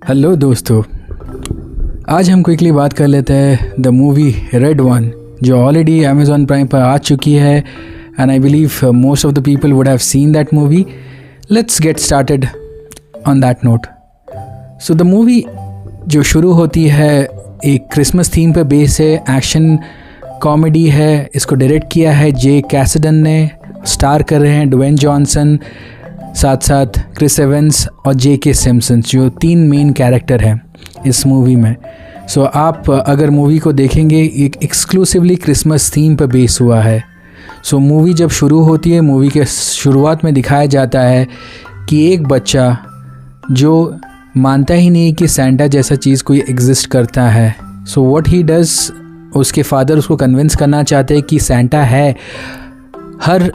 Hello दोस्तों, आज हम क्विकली बात कर लेते हैं द मूवी रेड वन, जो ऑलरेडी अमेज़ॉन प्राइम पर आ चुकी है and I believe most of the people would have seen that movie. Let's get started on that note. So the movie जो शुरू होती है एक क्रिसमस थीम पर बेस है, एक्शन कॉमेडी है. इसको डायरेक्ट किया है जे कैसिडन ने. स्टार कर रहे हैं ड्वेन जॉनसन, साथ साथ क्रिस एवंस और जे.के. सिम्पसन, जो 3 मेन कैरेक्टर हैं इस मूवी में. सो आप अगर मूवी को देखेंगे, एक एक्सक्लूसिवली क्रिसमस थीम पर बेस हुआ है. सो मूवी जब शुरू होती है, मूवी के शुरुआत में दिखाया जाता है कि एक बच्चा जो मानता ही नहीं कि सेंटा जैसा चीज़ कोई एग्जिस्ट करता है. सो व्हाट ही डज, उसके फादर उसको कन्विंस करना चाहते हैं कि सेंटा है. हर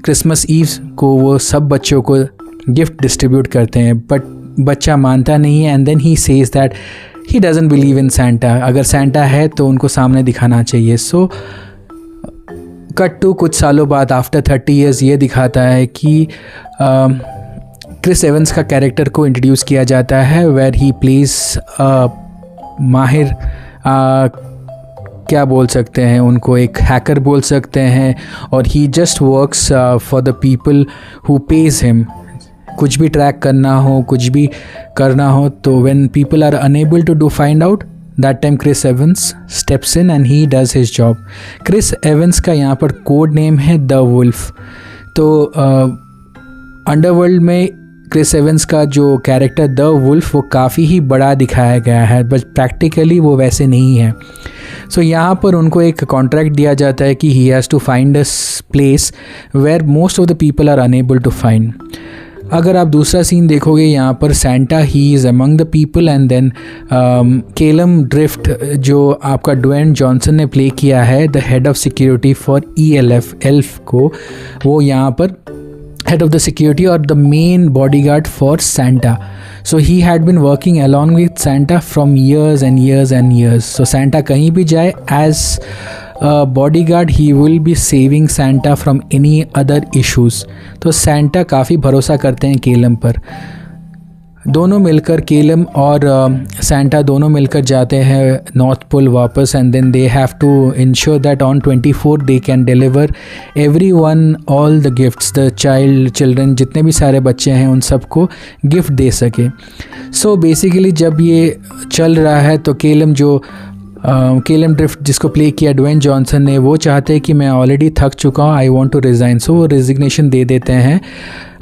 क्रिसमस ईव को वो सब बच्चों को गिफ्ट डिस्ट्रीब्यूट करते हैं, बट बच्चा मानता नहीं है. And then he says that he doesn't believe in Santa. अगर सेंटा है तो उनको सामने दिखाना चाहिए. सो कट टू कुछ सालों बाद, आफ्टर 30 ईयर्स, ये दिखाता है कि क्रिस एवंस का कैरेक्टर को इंट्रोड्यूस किया जाता है, वेयर ही प्लेज माहिर, क्या बोल सकते हैं उनको, एक हैकर बोल सकते हैं. और he just works for the people who pays him. कुछ भी ट्रैक करना हो, कुछ भी करना हो, तो when people are unable to do find out, that time Chris Evans steps in and he does his job. Chris Evans का यहाँ पर कोड नेम है द वुल्फ. तो अंडरवर्ल्ड में क्रिस एवंस का जो कैरेक्टर द वुल्फ, वो काफ़ी ही बड़ा दिखाया गया है, बट प्रैक्टिकली वो वैसे नहीं है. सो यहाँ पर उनको एक कॉन्ट्रैक्ट दिया जाता है कि he has to find a place where most of the people are unable to find. अगर आप दूसरा सीन देखोगे, यहाँ पर Santa he is among the people and then Callum Drift, जो आपका ड्वेन जॉनसन ने प्ले किया है, the head of security for ELF elf को, वो यहाँ पर head of the security or the main bodyguard for Santa. So he had been working along with Santa from years and years and years. So Santa कहीं भी जाए, as a bodyguard he will be saving Santa from any other issues. तो Santa काफ़ी भरोसा करते हैं Callum पर. दोनों मिलकर, केलम और सेंटा दोनों मिलकर जाते हैं नॉर्थ पोल वापस. And then they have to ensure that on 24 they can deliver everyone all the gifts, the children, जितने भी सारे बच्चे हैं उन सबको गिफ्ट दे सके. सो बेसिकली जब ये चल रहा है तो केलम केलम ड्रिफ्ट, जिसको प्ले किया ड्वेन जॉनसन ने, वो चाहते हैं कि मैं ऑलरेडी थक चुका हूँ, I want to resign. So वो रिजिग्नेशन दे देते हैं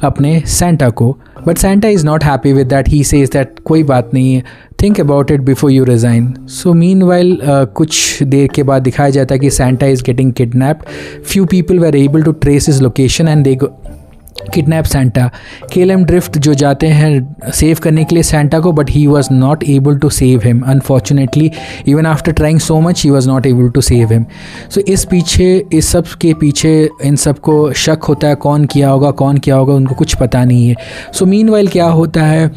अपने सेंटा को. But Santa is not happy with that. He says that कोई बात नहीं है, think about it before you resign. So meanwhile कुछ देर के बाद दिखाया जाता है कि Santa is getting kidnapped. Few people were able to trace his location and they kidnap Santa. Callum Drift जो जाते हैं सेव करने के लिए सेंटा को, but he was not able to save him. Unfortunately even after trying so much he was not able to save him. So इस सब के पीछे इन सबको शक होता है, कौन किया होगा, उनको कुछ पता नहीं है. सो मीनवाइल क्या होता है,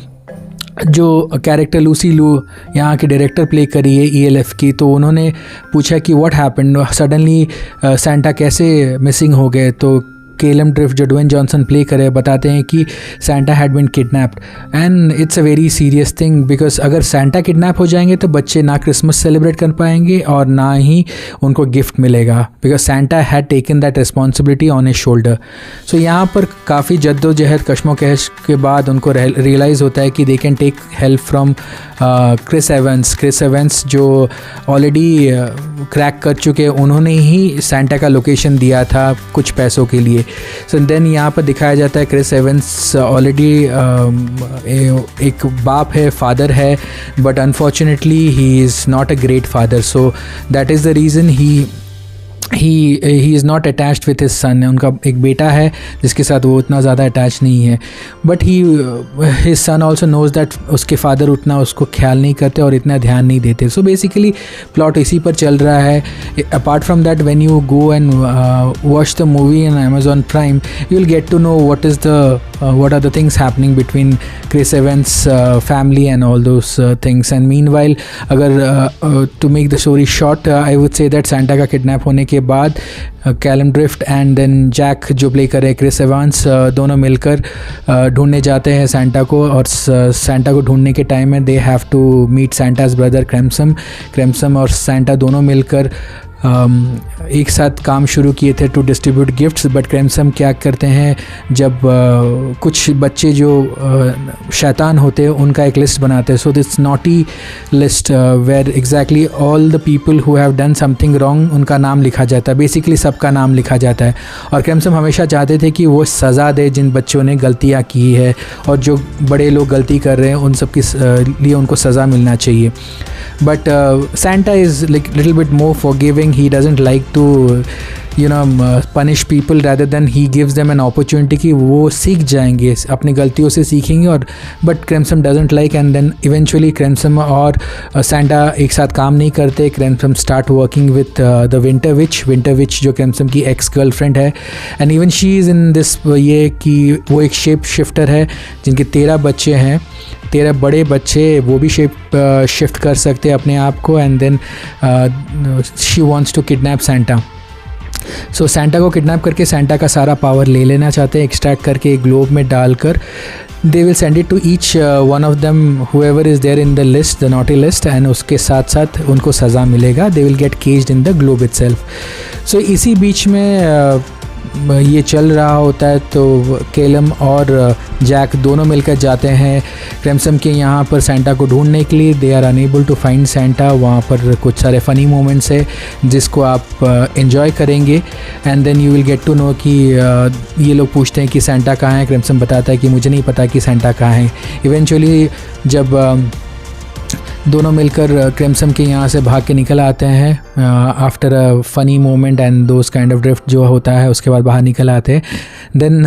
जो कैरेक्टर लूसी लू यहाँ के डायरेक्टर प्ले करी है ELF की, तो उन्होंने पूछा कि व्हाट हैपेंड, सडनली सेंटा कैसे मिसिंग हो गए. तो केलम ड्रिफ्ट जो ड्वेन जॉनसन प्ले करे बताते हैं कि Santa had been kidnapped and it's a very serious thing, because अगर सेंटा किडनैप हो जाएंगे तो बच्चे ना क्रिसमस सेलिब्रेट कर पाएंगे और ना ही उनको गिफ्ट मिलेगा, because Santa had taken that responsibility on his shoulder. So यहाँ पर काफ़ी जद्दोजहद कश्मोकश के बाद उनको रियलाइज़ होता है कि they can take help from Chris Evans जो ऑलरेडी क्रैक कर चुके, उन्होंने ही सेंटा का लोकेशन दिया था कुछ पैसों के लिए. सो देन यहाँ पर दिखाया जाता है क्रिस एवंस ऑलरेडी एक बाप है, फादर है, but unfortunately he is not a great father. So that is the reason he is not attached with his son. उनका एक बेटा है जिसके साथ वो उतना ज़्यादा अटैच नहीं है, but his son also knows that उसके फादर उतना उसको ख्याल नहीं करते और इतना ध्यान नहीं देते. सो बेसिकली प्लॉट इसी पर चल रहा है. Apart from that, when you go and watch the movie in Amazon Prime, you will get to know what are the things happening between Chris Evans' family and all those things. And meanwhile, अगर to make the story short, I would say that Santa का kidnap होने के बाद Callum Drift and then Jack जो play कर रहे हैं Chris Evans, दोनों मिलकर ढूंढने जाते हैं सेंटा को, और सेंटा को ढूंढने के टाइम में they have to meet Santa's brother Krampus और सेंटा दोनों मिलकर एक साथ काम शुरू किए थे टू डिस्ट्रीब्यूट गिफ्ट्स। बट क्रेम्सम क्या करते हैं, जब कुछ बच्चे जो शैतान होते हैं उनका एक लिस्ट बनाते हैं, so this naughty list where exactly all the people who have done something wrong उनका नाम लिखा जाता है, बेसिकली सबका नाम लिखा जाता है। और क्रेम्सम हमेशा चाहते थे कि वो सज़ा दे जिन बच्चों ने गलतियाँ की है, और जो बड़े लोग गलती कर रहे हैं उन सब की लिए उनको सज़ा मिलना चाहिए। But Santa is like little bit more forgiving. He doesn't like to punish people, rather than he gives them an opportunity कि वो सीख जाएंगे, अपनी गलतियों से सीखेंगे। और but Krampus doesn't like, and then eventually Krampus और Santa एक साथ काम नहीं करते। क्रेम्सम start working with the Winter Witch जो क्रेम्सम की एक्स गर्लफ्रेंड है, and even she is in this ये कि वो एक शेप शिफ्टर है जिनके 13 बच्चे हैं, 13 बड़े बच्चे, वो भी शिफ्ट कर सकते हैं अपने आप को। And then she wants to kidnap Santa. So Santa को किडनैप करके सेंटा का सारा पावर ले लेना चाहते हैं, एक्सट्रैक्ट करके एक ग्लोब में डालकर they will send it to each one of them whoever is there in the list, the naughty list, and उसके साथ साथ उनको सज़ा मिलेगा। They will get caged in the globe itself. So इसी बीच में ये चल रहा होता है, तो केलम और जैक दोनों मिलकर जाते हैं क्रेम्सम के यहाँ पर सेंटा को ढूंढने के लिए। They are unable to find Santa. वहाँ पर कुछ सारे फ़नी मोमेंट्स है जिसको आप एंजॉय करेंगे, and then you will get to know कि ये लोग पूछते हैं कि सेंटा कहाँ है। क्रेम्सम बताता है कि मुझे नहीं पता कि सेंटा कहाँ है। इवेंचुअली जब दोनों मिलकर क्रेम्सम के यहाँ से भाग के निकल आते हैं after a funny moment and those kind of drift जो होता है, उसके बाद बाहर निकल आते हैं। देन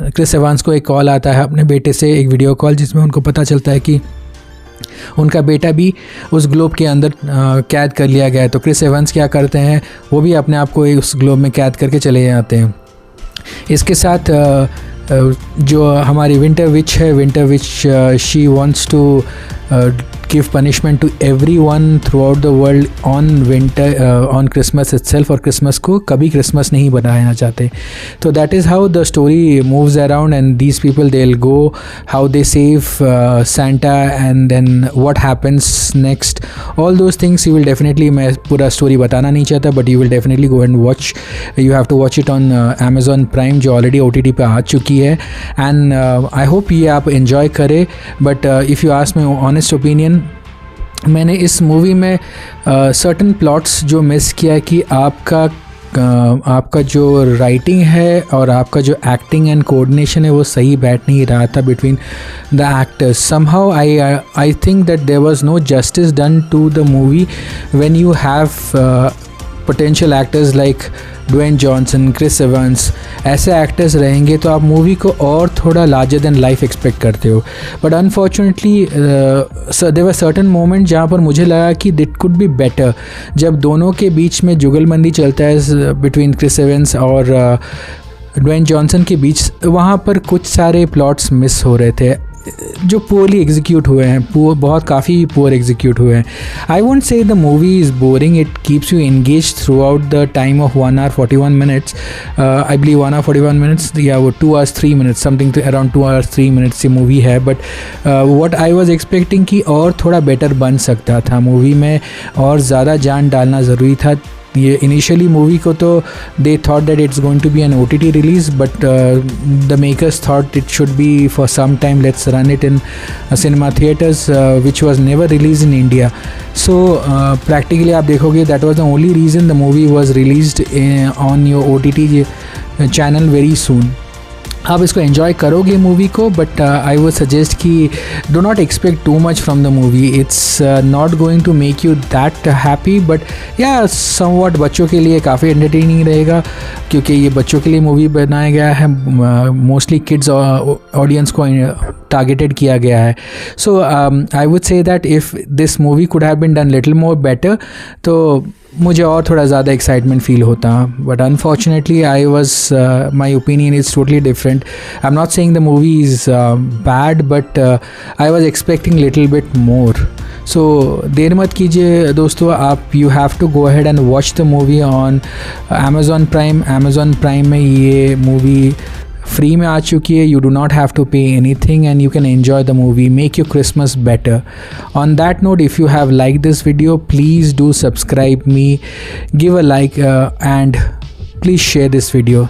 क्रिस एवांस को एक कॉल आता है अपने बेटे से, एक वीडियो कॉल, जिसमें उनको पता चलता है कि उनका बेटा भी उस ग्लोब के अंदर कैद कर लिया गया है। तो क्रिस एवांस क्या करते हैं, वो भी अपने आप को उस ग्लोब में कैद करके चले जाते हैं। इसके साथ जो हमारी विंटर विच है, winter witch she wants to give punishment to everyone throughout the world on Christmas itself, और Christmas को कभी Christmas नहीं बनाना चाहते। तो that is how the story moves around, and these people they'll go how they save Santa, and then what happens next, all those things you will definitely, मैं पूरा story बताना नहीं चाहता, but you will definitely go and watch, you have to watch it on Amazon Prime जो already OTT पे आ चुकी है, and I hope ये आप enjoy करें। but if you ask my honest opinion, मैंने इस मूवी में सर्टन प्लॉट्स जो मिस किया कि आपका जो राइटिंग है और आपका जो एक्टिंग एंड कोऑर्डिनेशन है वो सही बैठ नहीं रहा था between the actors. Somehow I think that there was no justice done to the movie when you have potential actors like Dwayne Johnson, Chris Evans, ऐसे एक्टर्स रहेंगे तो आप मूवी को और थोड़ा लार्जर देन लाइफ एक्सपेक्ट करते हो। But unfortunately there were certain moment जहाँ पर मुझे लगा कि दिट कुड बी बेटर, जब दोनों के बीच में जुगलबंदी चलता है बिटवीन क्रिस एवांस और ड्वेन जॉनसन के बीच, वहाँ पर कुछ सारे प्लॉट्स मिस हो रहे थे जो पोअरली एग्जीक्यूट हुए हैं, बहुत काफ़ी पुअर एग्जीक्यूट हुए हैं। I won't say the movie is boring, it keeps you engage through out the time of 1 hour 41 minutes, I believe 1 hour 41 minutes या वो 2 hours 3 minutes something around 2 hours 3 minutes ये movie है। But what I was expecting कि और थोड़ा better बन सकता था, मूवी में और ज़्यादा जान डालना ज़रूरी था। ये इनिशियली मूवी को तो they thought that it's going to be an OTT release, but the makers thought it should be for some time, let's run it in cinema theatres which was never release in India. So practically आप देखोगे that was the only reason the movie was released on your OTT channel very soon. आप इसको enjoy करोगे movie को, but I would suggest कि do not expect too much from the movie. It's not going to make you that happy, but या somewhat बच्चों के लिए काफ़ी एंटरटेनिंग रहेगा, क्योंकि ये बच्चों के लिए मूवी बनाया गया है, मोस्टली किड्स ऑडियंस को टारगेटेड किया गया है। So I would say that if this movie could have been done little more better तो मुझे और थोड़ा ज़्यादा एक्साइटमेंट फील होता। But unfortunately I was my opinion is totally different. I am not saying the movie is bad, but I was expecting little bit more. So देर मत कीजिए दोस्तों, आप you have to go ahead and watch the movie on Amazon Prime. Amazon Prime में ये movie free में आ चुकी है। You do not have to pay anything and you can enjoy the movie, make your Christmas better. On that note, if you have like this video, please do subscribe me, give a like and please share this video.